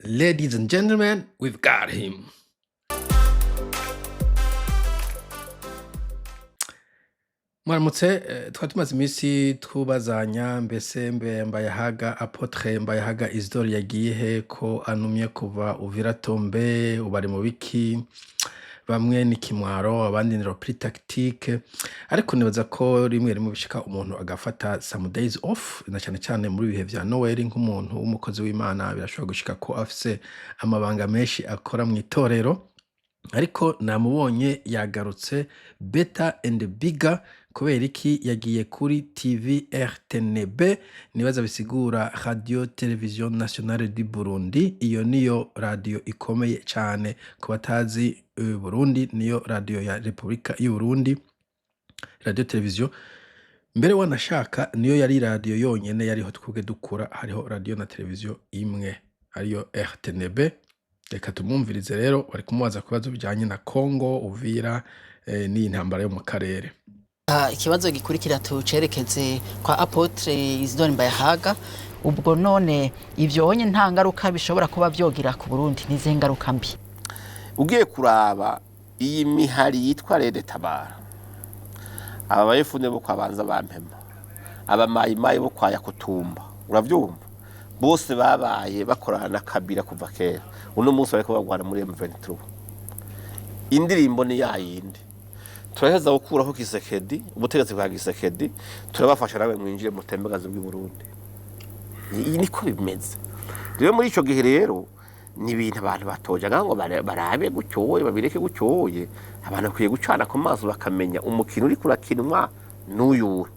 Ladies and gentlemen, we've got him. Mwaramutse twari tumaze iminsi twubazanya mbese Mbayahaga Apotre Mbayahaga Isidore yagiye he ko anumye kuva Uviratombe ubari mu biki bamwe ni kimwaro abandi ni politike ariko nibaza ko rimwe bishika umuntu agafata some days off na cyane muri bihe vya Noel nk'umuntu w'umukozi w'Imana birashobora gushika ko afise amabanga menshi akora mu itorero ariko namubonye yagarutse better and bigger kubera iki yagiye kuri TV RTNB nibaza bisigura Radio Television Nationale du Burundi iyo niyo radio ikomeye cyane ku batazi Burundi niyo radio ya Republika y'u Burundi Radio Television mbere wanashaka niyo yari radio yonyene yariho twuge dukura hariho radio na television imwe ariyo RTNB reka tumumvirize rero bari kumubaza kubazo bijanye na Congo Uvira ni intambara yo mu karere. Ikibazo gikurikira tucerekeze kwa Apotre Isidore Mbayahaga ubwo none ivyo onye nta ngaruka bishobora kuba vyogira ku Burundi nize ngaruka mbi ugiye kuraba iyi mihari yitwa Tabara aba bayifune bo kwabanza bampema aba mayimayi bo kwaya kutumba uravyumva bose babaye bakorana kabira kuva kera uno munsi bariko bagwana muri M23 indirimbo ni yayindi turaheza gukuraho Kisekedi ubutegetsi bwa Kisekedi turabafasha nawe mwinjire mu tembagazo bw'i Burundi niko bimeze rero muri ico gihe rero ni ibintu abantu batoja ngo barabe gucyoye babireke gucyoye abantu kwiye gucana ku maso bakamenya umukino uri kurakinwa n'uyu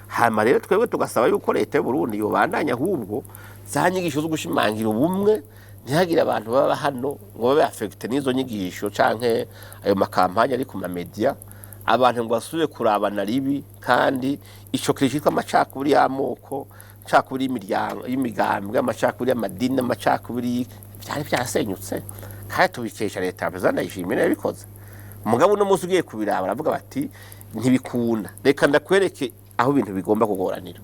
hama rero twebwe tugasaba yuko leta y'u Burundi yobandanya ahubwo zanyigisho zo gushimangira ubumwe ntihagira abantu baba hano ngo babe affected n'izo nyigisho canke ayo makampanya ari ku ma media abantu ngo basubire kurabana ribi kandi ico kirishitwa amacakubiri y'amoko cakubiri imiryango y'imigambwe amacakubiri y'amadini amacakubiri byari byasenyutse kandi tubikesha leta prezana yishimye yabikoze umugabo no musi ugiye kubiraba baravuga bati ntibikunda reka ndakwereke aho ibintu bigomba kugoranira.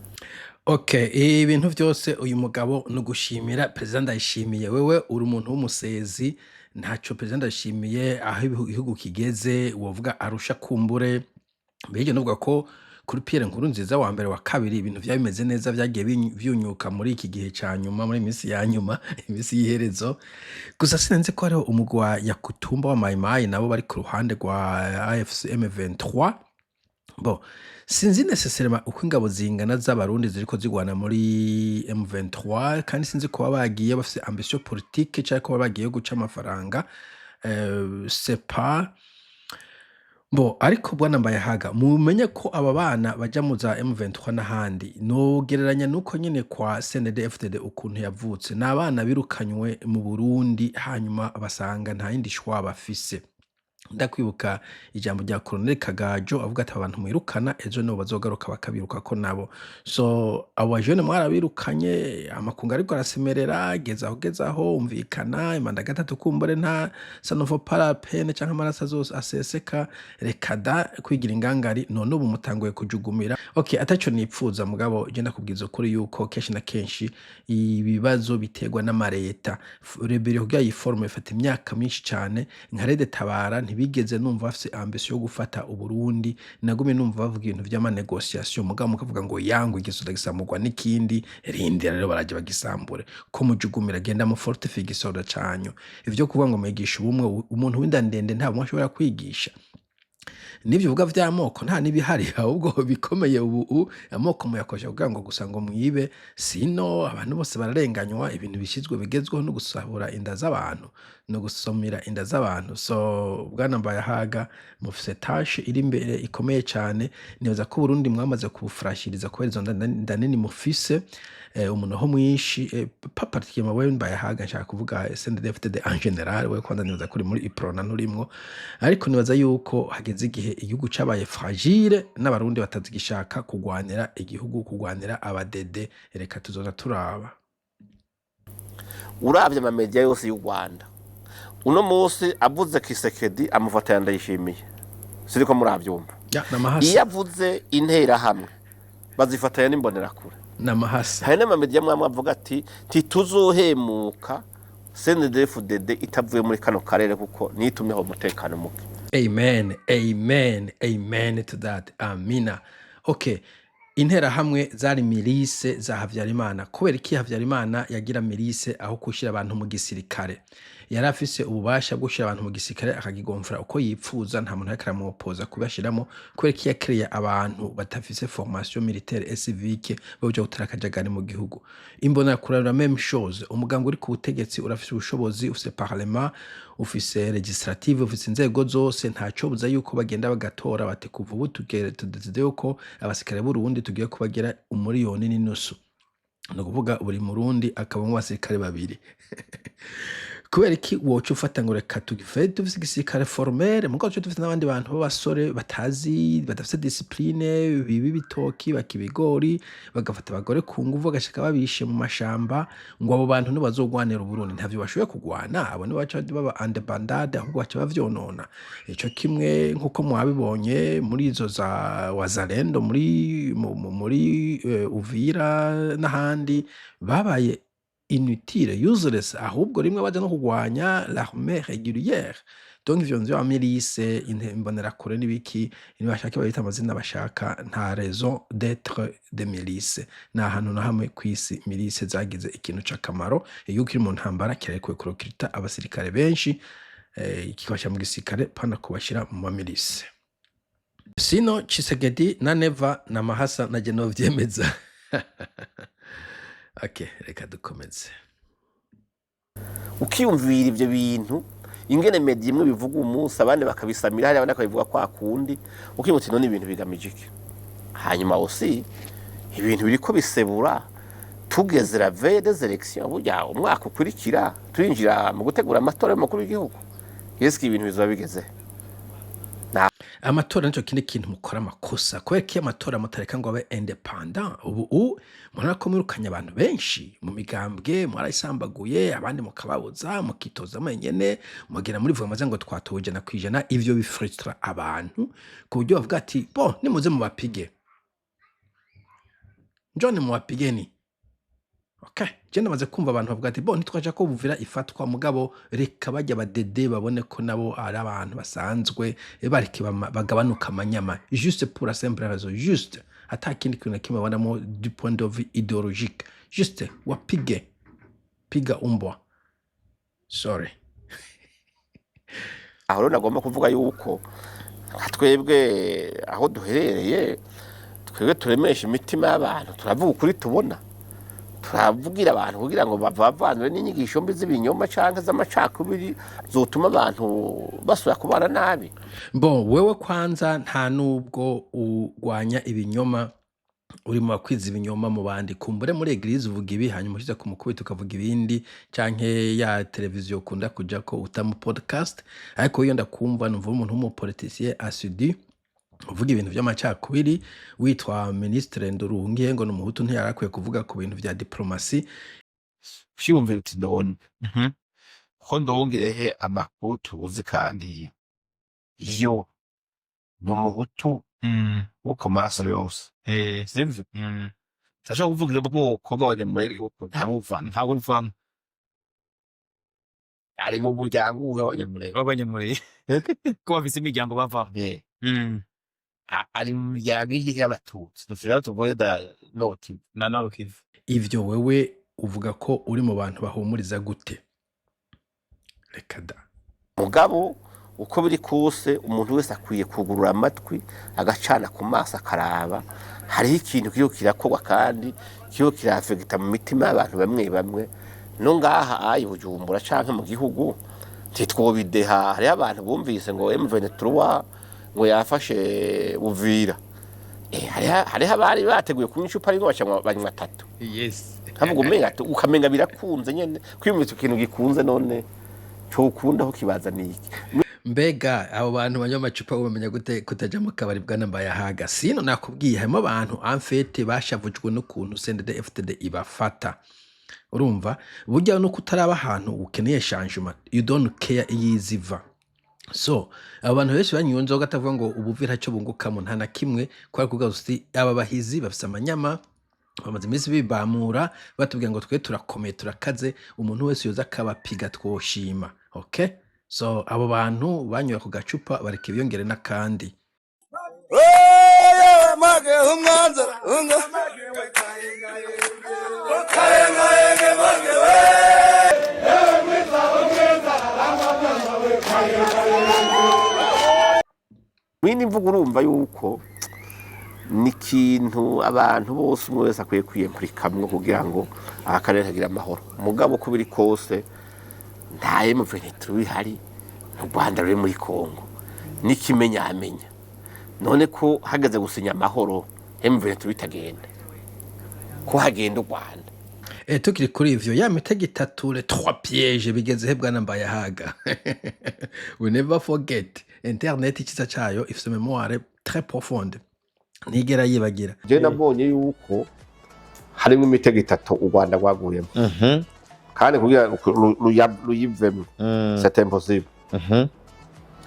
Okay, ibintu vyose uyu mugabo no gushimira president ayishimiye wewe uri umuntu w'umusezi ntaco president ayishimiye aho igihugu kigeze wovuga arusha kumbure beje novuga ko kuri Pierre Nkurunziza wa mbere wa kabiri ibintu vyabimeze neza vyagiye vyunyuka muri iki gihe cyanyuma muri imisi ya nyuma imisi yiherezo gusa sinenze ko ariho umugwa yakutumba wa mayimayi nabo bari ku ruhande rwa AFC M23 bon sinzi necessairement uko ingabo zingana z'abarundi ziriko zigwana muri M23 kandi sinzi ko bagiye bafite ambition politique cyangwa ko bagiye guca amafaranga c'est pas bon ariko bwana Mbayahaga mumenye ko aba bana baja mu za M23 n'ahandi no gereranya nuko nyene kwa CNDD-FDD ukuntu yavutse n'abana birukanywe mu Burundi hanyuma basanga nta yindi shwa bafise ndakwibuka ijambo rya Colonel Kagajo avuga ati abantu mwirukana ejo no bazogaruka bakabiruka ko nabo so abo jeune mwarabirukanye amakunga ariko arasemerera gezaho umvikana imanda gatatu kumbore nta sanovo para pene cyangwa amarasa zose aseseka rekada kwigira ingangari none ubu mutangoye kujugumira okay ataco nipfuza mugabo je ndakubwiza kuri yuko kenshi na kenshi ibibazo biterwa n'amareta rebere kugira yiforme ifata imyaka myinshi cyane nka Tabara bigeze numva bafise ambition yo gufata uburundi nagume numva bavuga ibintu vy'ama negotiation mugabo mukavuga ngo yangu igisoda gisamurwa n'ikindi rindira rero baraje bagisambure ko mujugumira genda mu fortify igisoda canyu ivyo kuvuga ngo megisha ubumwe umuntu w'indandende nta mwashobora kwigisha nivyo vuga vy'amoko nta nibihari ahubwo bikomeye ubu amoko muyakosha kugira ngo gusa ngo mwibe sino abantu bose bararenganywa ibintu bishizwe bigezweho no gusahura inda z'abantu no gusomira inda z'abantu so bwana Mbayahaga mufise tâche iri imbere ikomeye cyane nibaza ko Burundi mwamaze kubufrashiriza kubera izo nda nini mufise umuntu ho mwishi particulier mawe Mbayahaga nshaka kuvuga CNDD-FDD en general we kwanda nibaza kuri muri iprona nurimwo ariko nibaza yuko hageze igihe igihugu cabaye fragile n'abarundi batazigishaka kugwanira igihugu kugwanira abadede reka tuzoza turaba uravye ama media yose y'u Rwanda uno munsi avuze Kisekedi amufata yandayishimiye siriko muravyumva iyo avuze intera hamwe bazifatanya n'imbonera kure namahasa hari n'ama media mwamwe avuga ati tituzohemuka CNDD-FDD itavuye muri kano karere kuko nitumyeho umutekano muke. Amen, amen, amen to that. Amina. Okay. Interahamwe zari mirise za Havyarimana. Kubera iki Havyarimana yagira mirise aho kushira abantu mu gisirikare? Yari afise ububasha bwo gushira abantu mu gisirikare akagigomfora uko yipfuza, nta muntu yakara mu opoza kubashiramo. Kubera iki yakreye abantu batafise formation militaire et civique boje gutera akajagari mu gihugu. Imbona kurara même chose. Umugango uri ku butegetsi urafise ubushobozi, ufise parlement, ufise legislative, ufise inzego zose, ntaco buza yuko bagenda bagatora bate kuva ubu tudezide yuko abasikare b'Urundi tugiye kubagira umuriyoni n'inusu. No kuvuga buri murundi akaba mu basirikare babiri. Kubera iki wocu ufata ngo reka tugifete dufise igisirikare formel mugo cyo dufite n'abandi bantu b'abasore batazi badafite discipline bibi bitoki bakibigori bagafata abagore ku nguvu bagashika babishe mu mashamba ngo abo bantu ntibazogwanira Uburundi ntavyo bashoboye kugwana abo ni baca baba andebandade ahubwo baca bavyonona ico kimwe nkuko mwabibonye muri izo za wazalendo muri Uvira n'ahandi babaye inutile, useless, ahubwo rimwe baje no kugwanya l'armée régulière. Donc ivyo nzyo amirise imbonerakure n'ibiki bashaka babita amazina bashaka nta raison d'être de milice. Na hantu na hamwe kwisi milice zagize ikintu c'akamaro iyo kiri mu ntambara kirekwe kurokirita abasirikare benshi kikabasha mu gisirikare pana kubashira mu milice. Sino Chisegedi na Neva na Mahasa na Genov vyemeza. Okay, reka dukomeze. Ukiyumvira ivyo bintu ingene media imwe bivuga umunsi abandi bakabisamira hari abandi bakabivuga kwa kundi ukimuti none ibintu bigamije iki hanyuma osi ibintu biriko bisebura tugeze la veille des élections burya umwaka ukurikira turinjira mu gutegura amatora y'umukuru w'igihugu yeski ibintu bizoba bigeze amatora nico kindi kintu mukora amakosa kubera ko amatora mutareka ngo abe independent ubu murana ko mwirukanya abantu benshi mu migambwe mwarayisambaguye abandi mukababuza mukitoza mwenyene mugera muri vuga maze ngo twatoje na kwijana ivyo bifrustra abantu ku buryo bavuga ati bo nimuze mu bapige John mu bapigeni. Okay, je namaze kumva abantu bavuga ati bo ntitwaje ko buvira ifatwa mugabo reka bajya badede babone ko nabo ari abantu basanzwe bariki bagabanuka amanyama juste pour la simple raison juste atakindi kintu kimwe banamo du point de vue idéologique juste wapige piga umbwa sorry aho nagomba kuvuga yuko twebwe aho duherereye twebwe turemesha imitima y'abantu turavuga ukuri tubona turavugira abantu kugira ngo bavanwe n'inyigisho mbi z'ibinyoma canke z'amacakubiri zotuma abantu basura kubana nabi. Bon wewe kwanza nta nubwo ugwanya ibinyoma uri mu bakwiza ibinyoma mu bandi kumbure muri eglise uvuga ibi hanyuma ushyize ku mukubito ukavuga ibindi canke ya televiziyo ukunda kuja ko utamu podcast ariko iyo ndakumva numva umuntu w'umupoliticien assidu uvuga ibintu by'amacakubiri witwa ministre Ndurungiye ngo n'umuhutu ntiyarakwiye kuvuga ku bintu vya diplomasi Shiyumvira uti ndabona ko ndongerehe amakuru tuzi kandi yo n'umuhutu wo ku maso yose sivyo sashaka kuvugira ubwoko bw'abanyamurenge kuko ntabwo mvana ari mu muryango w'abanyamurenge ko bafise imiryango bavamo ari mu miryango y'abatutsi dufira tuvuge da noti na Nord-Kivu. ivyo wewe uvuga ko uri mu bantu bahumuriza gute reka da mugabo uko biri kose umuntu wese akwiye kugurura amatwi agacana ku maso akaraba hariho ikintu kiyo kirakorwa kandi kiyo kirafegita mu mitima y'abantu bamwe bamwe no ngaha ayi Bujumbura canke mu gihugu titwobideha hari abantu bumvise ngo M23 ngo yafashe Uvira hari abari bateguye kunywa icupa ariko bacanywa banywa 3 Yes. havuga umenga ukamenga birakunze nyene kwimutse ikintu gikunze none cyo ukunda ho kibaza niki mbega abo bantu banywa amacupa ubamenya gute kutaja mu kabari bwana Mbayahaga sino nakubwiye harimo abantu amfete bashavujwe n'ukuntu CNDD-FDD ibafata urumva burya no kutaraba ahantu ukeneye changement you don't care iyiziva so abantu benshi banyunze gatavuga ngo ubuvira cyo bunguka mu ntana kimwe kwa kugaza uti aba bahizi bafise amanyama bamaze iminsi bibamura batubwira ngo twe turakomeye turakaze umuntu wese yoza akabapiga twoshima. Okay, so abo bantu banyoye ku gacupa bareka ibiyongere n'akandi. Mwini mvuga urumva yuko ni ikintu abantu bose umwe wese akwiye kwiyempurikamwo kugira ngo akarere kagira amahoro. Mugabo uko biri kose nta M23 bihari, u Rwanda ruri muri Congo n'ikimenyamenya. None ko hageze gusinya amahoro M23 bitagenda, ko hagenda u Rwanda. Tukiri kuri ivyo ya mitego itatu les 3 pièges bigeze hebwa na Mbayahaga. We never forget. Internet ikiza cayo ifise mémoire très profonde. Nigera yibagira. Je nabonye yuko harimo imitego itatu u Rwanda rwaguyemo. Kandi kugira ruyivemo c'est impossible.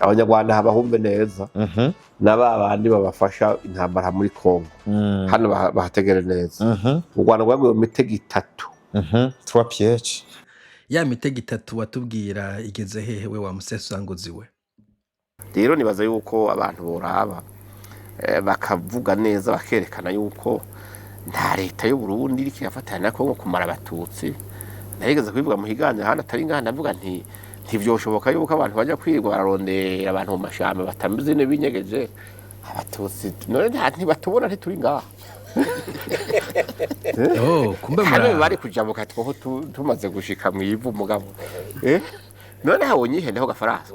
Abanyarwanda habahumbe neza. N'abandi babafasha intambara muri Congo. Hano bahategere neza. U Rwanda rwaguye mu mitego itatu. 3 pièges. Ya mitego itatu watubwira igeze hehe we wa musesanguzi we? Rero nibaza yuko abantu boraba bakavuga neza bakerekana yuko nta leta y'u Burundi iri kiyafatanya na Congo kumara abatutsi. Narigeze kubivuga mu higaniro hano atari ngana ndavuga nti ntivyoshoboka yuko abantu baje kwirwa bararondera abantu mu mashamba batambize ne binyegeje abatutsi none ntibatubona ntituri ngaha. Kumbe muri bari kujabuka twoho tumaze gushika mu ivu mugabo none habonye hendeho gafaransa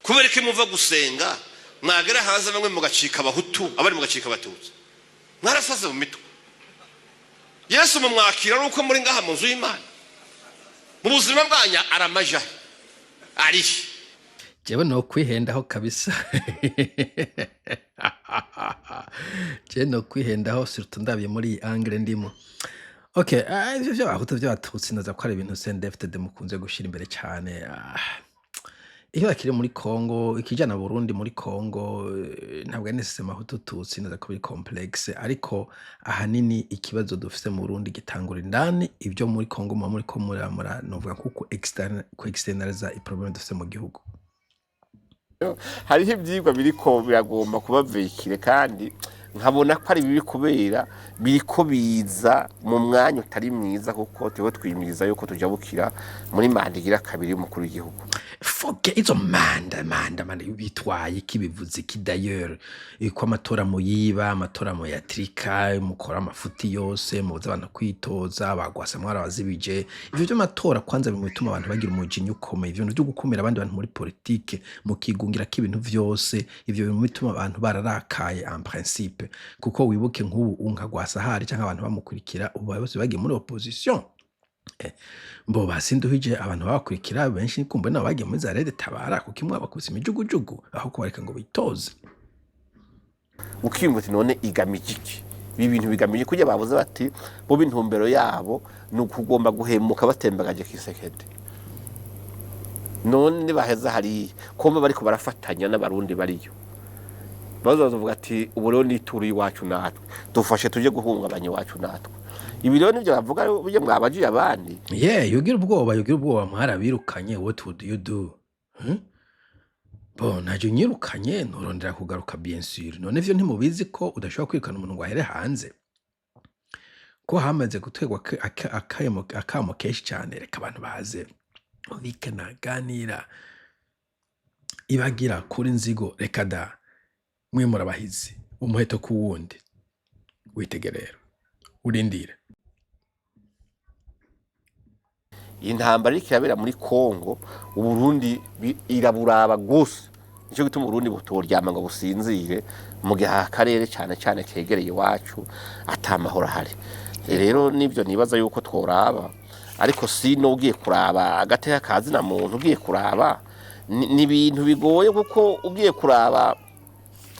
kubera ko muva gusenga mwagera hanze bamwe mugacika abahutu abari mugacika abatutsi mwarasaze mu mitwe. Yesu mumwakira nuko muri ngaha mu nzu y'Imana mu buzima bwanya aramaja ari jewe no kwihendaho kabisa. Je no kwihendaho surtout ndabye muri angle ndimo. Okay, ivyo byo ahuta byo batutsi naza ko ari ibintu CNDD-FDD mukunze gushira imbere cyane. Iyo akiri muri Congo ikijana Burundi muri Congo ntabwo nesese mahutu tutsi naza ko biri complexe, ariko ahanini ikibazo dufite mu Burundi gitangura indani ibyo muri Congo muri ko muramura novuga kuko externaliza iproblème dufite mu gihugu. Hariho ibyigwa biriko biragomba kuba vekire kandi nkabona ko ari bibi kubera biriko biza mu mwanya utari mwiza kuko tiwe twimiriza yuko tujabukira muri mandigira kabiri y'umukuru w'igihugu. Foke izo manda bitwaye kibivuze ki d'ailleurs ko amatora muyiba amatora mu yatrika mukora amafuti yose muza abantu kwitoza bagwasa mwara bazibije ivyo byo matora kwanza bimutuma abantu bagira umujinya ukomeye ivyo byo gukumira abandi bantu muri politike mukigungira k'ibintu vyose ivyo bimutuma abantu bararakaye en principe kuko wibuke nk'ubu unkagwasa hari cyangwa abantu bamukurikira ubu bose bagiye muri opposition. Mbo basinduhije abantu bakurikira benshi kumbe nabo bagiye muri za rede tabara kuko imwe abakuzi imijugujugu aho kubareka ngo bitoze. Ukimbuti none igamijiki ibintu bigamije kujya babuze bati bo bintumbero yabo nukugomba guhemuka batembagaje kisekede. None baheza hari komba bariko barafatanya n'abarundi bariyo. Bazovuga ati ubu rero nituri iwacu natwe dufashe tuje guhungabanya iwacu natwe. Ibi rero nivyo bavuga buje mwabajiye abandi. Yugira ubwoba mwarabirukanye what would you do? Bon naje nyirukanye nturondera kugaruka bien sûr. None ivyo ntimubizi ko udashobora kwirukana umuntu ngo ahere hanze. Ko hamaze gutegwa akamo keshi cyane reka abantu baze. Ubikana ganira ibagira kuri nzigo reka da mwe murabahizi umuheto ku wundi witegerero urindire. Intambara ikirabera muri Congo Uburundi iraburaba gose nico gituma Uburundi butoryama ngo businzire mu gihe akarere cyane cyane kegereye iwacu atamahoro hari. Rero nivyo nibaza yuko tworaba ariko sino ugiye kuraba agateka kazi na muntu ugiye kuraba ni ibintu bigoye kuko ugiye kuraba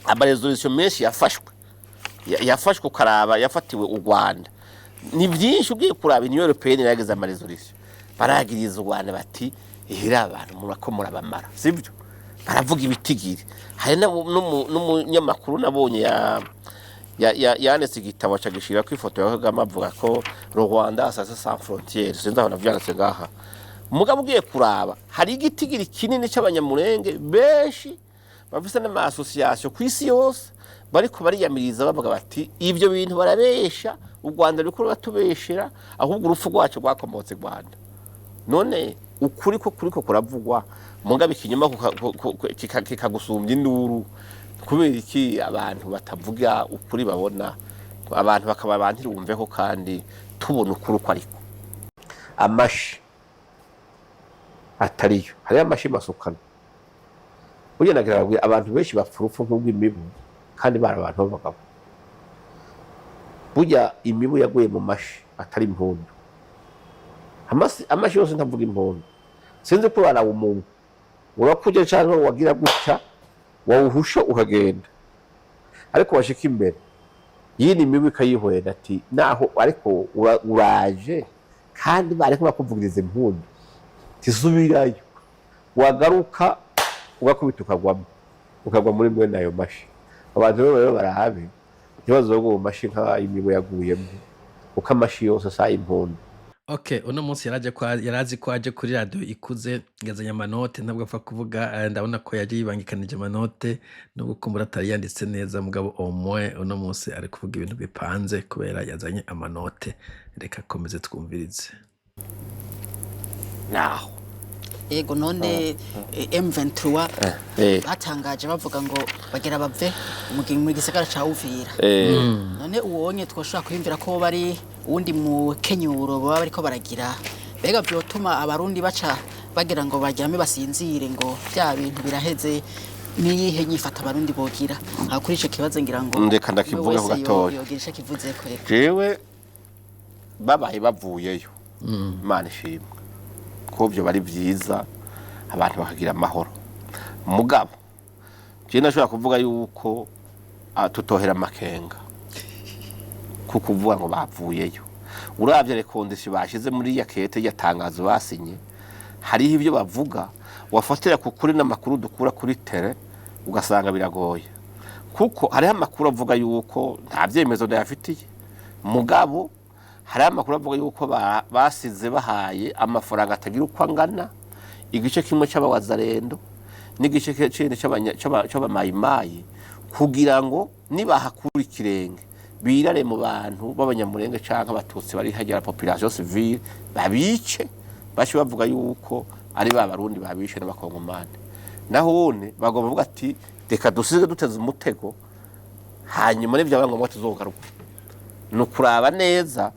amaresolution menshi yafashwe ukaraba yafatiwe u Rwanda ni byinshi ugiye kuraba Union Européenne yageze amaresolution baragiriza u Rwanda bati ihira abantu murakomora bamara sibyo baravuga ibitigiri hari n'umunyamakuru nabonye yanditse igitabo acagishira ko ifoto ya Kagame avuga ko Rwanda ça sans frontières sinzi aho navyanditse ngaha mugabo ugiye kuraba hari igitigiri kinini cy'abanyamurenge benshi bafise n'ama association ku isi yose bariko bariyamiriza bavuga bati ibyo bintu barabesha u Rwanda riko batubeshera ahubwo urupfu rwacu rwakomotse Rwanda none ukuri ko kuravugwa mugabe ikinyoma kikagusumbya induru kubera iki abantu batavuga ukuri babona abantu bakaba bantirumveho kandi tubona ukuri uko ariko amashi atariyo hari amashi masukana burya nagira abantu benshi bapfurufu nk'ubw'imibu kandi bari abantu b'abagabo burya imibu yaguye mu mashi atari impundu amashi yose ntavuga impundu sinzi ko barawo umuntu urakujya cyangwa wagira gutya wawuhusha ukagenda ariko washika imbere yini imibu ikayihwera ati naho ariko uraje kandi bariko bakuvugiriza impundu tisubirayo wagaruka ugakubita ukagwa muri mwe nayo mashi abantu rero barahabe ikibazo cyo mu mashi nka imibu yaguyemo uko amashi yose saa impundu. Okay, uno munsi yarazi ko aje kuri radio ikuze ngazanya amanote ntabwo apfa kuvuga ndabona ko yaje yibangikanije amanote no gukumbura atari yanditse neza mugabo omwe uno munsi ari kuvuga ibintu bipanze kubera yazanye amanote reka komeze twumvirize. Naho Ego none M23 batangaje bavuga ngo bagera bave mu gisagara ca Uvira. None uwonye twoshobora kwiyumvira ko bari uwundi mu kenyuro baba bariko baragira bega byotuma abarundi baca bagira ngo baryame basinzire ngo bya bintu biraheze niyihe nyifata abarundi bogira kuri ico kibazo ngira ngo ndeka ndakivuga ko gatoya yogirisha kivuze ko jewe babaye bavuyeyo Imana ishimwe ko byo bari byiza abantu bakagira amahoro mugabo je nashobora kuvuga yuko tutohera makenga kuko uvuga ngo bavuyeyo uravye rekondisi bashize muri ya kete yatangazo basinye hariho ibyo bavuga wafatira kukuri n'amakuru dukura kuri tele ugasanga biragoye kuko hariho amakuru avuga yuko nta vyemezo ndayafitiye mugabo hari amakuru avuga yuko basize bahaye amafaranga atagira uko angana igice kimwe cy'abawazarendo n'igice kindi cy'abamayimayi kugira ngo nibahakura ikirenge birare mu bantu b'abanyamurenge canke abatutsi bari hagera population civile babice bashi bavuga yuko ari babarundi babishe n'abakongomane nahone bagomba bavuga ati reka dusize duteze umutego hanyuma n'ivyo ngo tuzogaruka no kuraba neza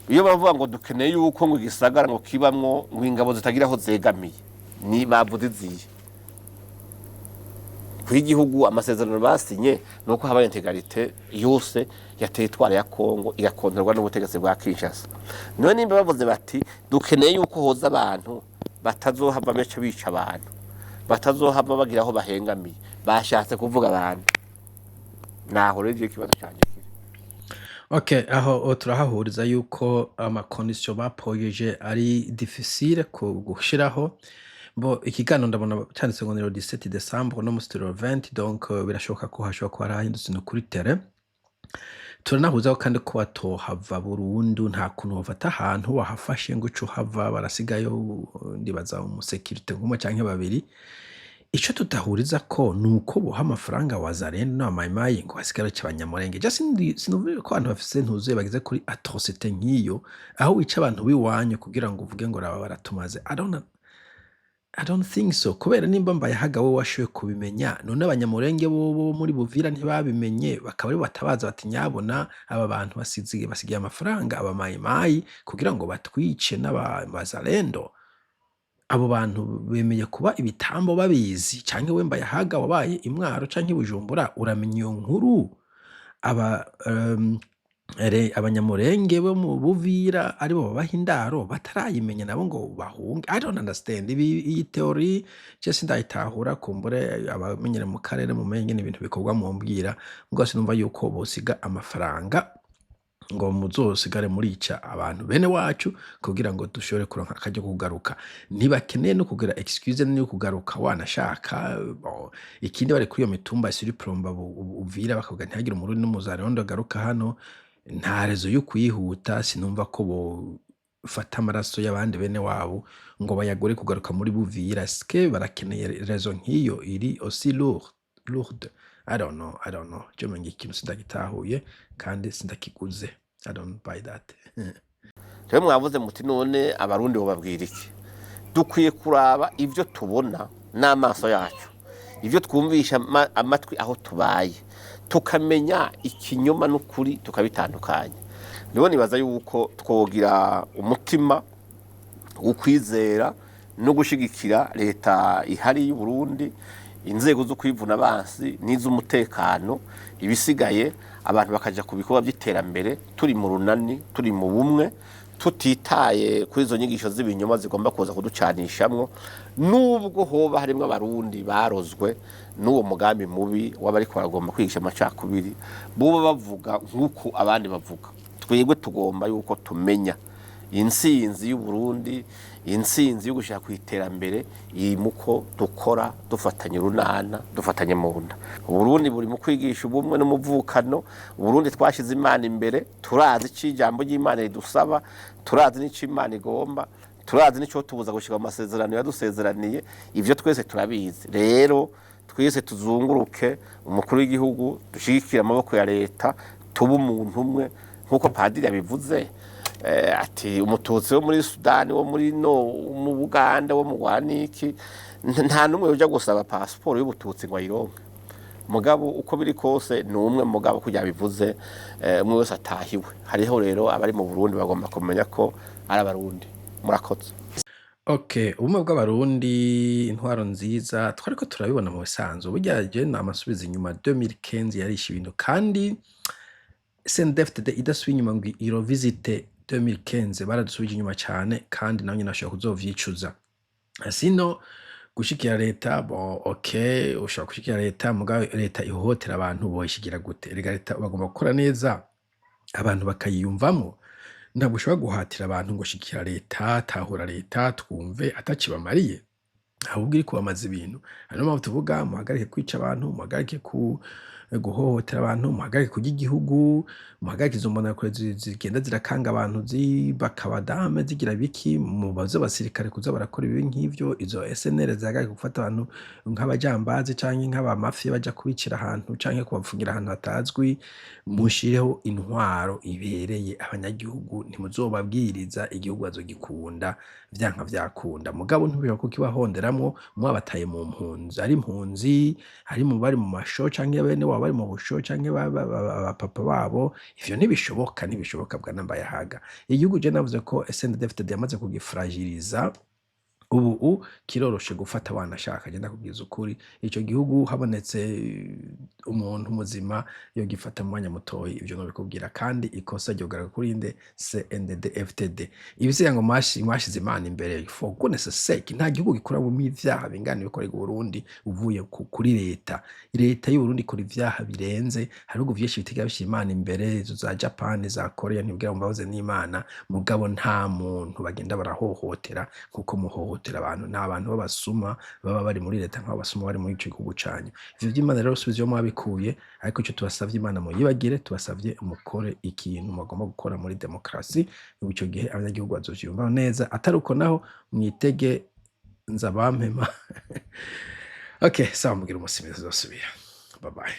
iyo bavuga ngo dukeneye yuko ngo igisagara ngo kibamwo ngo ingabo zitagira aho zegamiye ni bavuze ziye kw'igihugu amasezerano basinye nuko haba integrite yose ya territoire ya Congo igakontorwa n'ubutegetsi bwa Kinshasa none nimba bavuze bati dukeneye yuko hoza abantu batazohava bece bica abantu batazohava bagira aho bahengamiye bashatse kuvuga abantu naho rero ikibazo cyanje. Okay, aho turahahuriza yuko amakondisiyo bapoyeje ari difficile gushiraho bo ikigano ndabona cyanditse ngo ni 17 Decembre no musi 20 donc birashoboka ko hashobora kuba harahindutse no kuri tele turanahuzaho kandi ko batohava burundu nta kuntu bafata ahantu wahafashe ngo uco hava barasigayo ndibaza umusekirite nk'umwe canke babiri ico tutahuriza ko nuko boha amafaranga wazarendo n'amayimayi ngo hasigara cy'abanyamurenge just sinuvuye ko abantu bafise ntuzuye bagize kuri atrocité nk'iyo aho wica abantu biwanyu kugira ngo uvuge ngo raba baratumaze I don't think so kubera nimba Mbayahaga we washoye kubimenya none abanyamurenge bo muri Buvira ntibabimenye bakaba ari batabaza bati nyabona aba bantu basigiye amafaranga abamayimayi kugira ngo batwice n'abazarendo abo bantu bemeye kuba ibitambo babizi canke we Mbayahaga wabaye imwaro canke Bujumbura uramenya iyo nkuru abanyamurenge bo mu Buvira ari bo bahindaro batarayimenya nabo ngo bahunge. I don't understand iyi theory cyese ndayitahura kumbure abamenyere mu karere mu menye n'ibintu bikorwa mu mbwira ngo sinumva yuko bosiga amafaranga ngo muzosigare murica abantu bene wacu kugira ngo dushobore kuronka akaryo kugaruka ntibakeneye no kugira excuse no kugaruka wanashaka ikindi bari kuri iyo mitumba siri promba uvira bakavuga ntihagire umurundi n'umuzarondo agaruka hano nta rezo yo kwihuta sinumva ko bo fata amaraso y'abandi bene wabo ngo bayagore kugaruka muri buvira ske barakeneye rezo nk'iyo iri aussi lourde I don't know je menye ikintu sindagitahuye kandi sindakiguze I don't buy that rero mwavuze muti none abarundi bo babwira iki dukwiye kuraba ivyo tubona n'amaso yacu ivyo twumvisha amatwi aho tubaye tukamenya ikinyoma n'ukuri tukabitandukanya nibo nibaza yuko twogira umutima ukwizera no gushigikira leta ihari y'u Burundi inzego zo kwivuna abansi n'iz'umutekano ibisigaye abantu bakaja ku bikorwa by'iterambere turi mu runani turi mu bumwe tutitaye kuri izo nyigisho z'ibinyoma zigomba kuza kuducanishamwo nubwo hoba harimo abarundi barozwe n'uwo mugambi mubi w'abariko baragomba kwigisha amacakubiri buba bavuga nk'uko abandi bavuga twebwe tugomba yuko tumenya insinzi y'u Burundi insinzi yo gushaka kwiterambere muko dukora dufatanye runana dufatanye mu nda Burundi buri mu kwigisha ubumwe n'umuvukano Burundi twashize Imana imbere turazi cijambo ry'Imana ridusaba turazi n'ico Imana igomba turazi n'ico tubuza gushika mu masezerano yadusezeraniye ivyo twese turabizi rero twese tuzunguruke umukuru w'igihugu dushigikira amaboko ya leta tuba umuntu umwe nkuko padiri yabivuze ati umututsi wo muri Sudani wo muri mu Buganda wo mu Rwaniki nta numwe uja gusaba passport y'ubututsi ngo ayironke mugabo uko biri kose numwe mugabo kujya bivuze umwe wese atahiwe hariho rero abari mu Burundi bagomba kumenya ko ari abarundi murakoze Okay, ubumwe bw'abarundi intwaro nziza twariko turabibona mu bisanzwe buryaje namasubiza inyuma 2015 yarisha ibintu kandi CNDD-FDD idasubiye inyuma ngo irovisite 2015 baradusubije inyuma cyane kandi nawe nyine ashobora kuzovyicuza sino gushikira leta okay ushobora gushikira leta mugabo leta ihohotera abantu boyishigira gute rega leta bagomba gukora neza abantu bakayiyumvamo ntabwo ushobora guhatira abantu ngo shikira leta tahura leta twumve atacibamariye ahubwo iri kubamaza ibintu hano mpamvu tuvuga muhagarike kwica abantu muhagarike guhohotera abantu muhagarike kurya igihugu muhagarike izo mbonakure zigenda zirakanga abantu bakabadame zigira biki mubaze abasirikare kuza barakora ibi nk'ivyo izo SNL zahagarike gufata abantu nk'abajambazi canke nk'abamafi baja kubicira ahantu canke kubafungira ahantu hatazwi mushireho intwaro ibereye abanyagihugu ntimuzobabwiriza igihugu bazogikunda vyanka vyakunda mugabo ntubira ko kibahonderamwo mwabataye mu mpunzi ari impunzi ari mu bari mu masho canke bene wabo bari mu busho canke papa babo ivyo ntibishoboka bwa Mbayahaga igihugu je navuze ko CNDD-FDD yamaze kugifragiliza ubu kiroroshe gufata wanashaka agenda kubwiza ukuri ico gihugu habonetse umuntu muzima yo gifata mu mwanya mutoyi ivyo no bikubwira kandi ikosa ryogaragara kuri inde CNDD-FDD ibisiga ngo mwashize Imana imbere for goodness sake nta gihugu gikora mu ivyaha bingana bikorega Burundi uvuye kuri leta y'u Burundi kuri ivyaha birenze hari ugo vyinshi bitiga bishira Imana imbere izo za Japan za Korea ntibwira mbahoze n'Imana mugabo nta muntu bagenda barahohotera kuko muhohotera abantu n'abantu babasuma baba bari muri leta nk'abasuma bari muri ico gihugu canyu ivyo by'Imana rero subizo mwabikuye ariko ico tubasavye Imana mu yibagire tubasavye umukore ikintu mugomba gukora muri demokrasi ico gihe abanyagihugu bazovyumva neza ataruko naho mwitege nzabampema okay sawa mugira umusimizi zosubira bye bye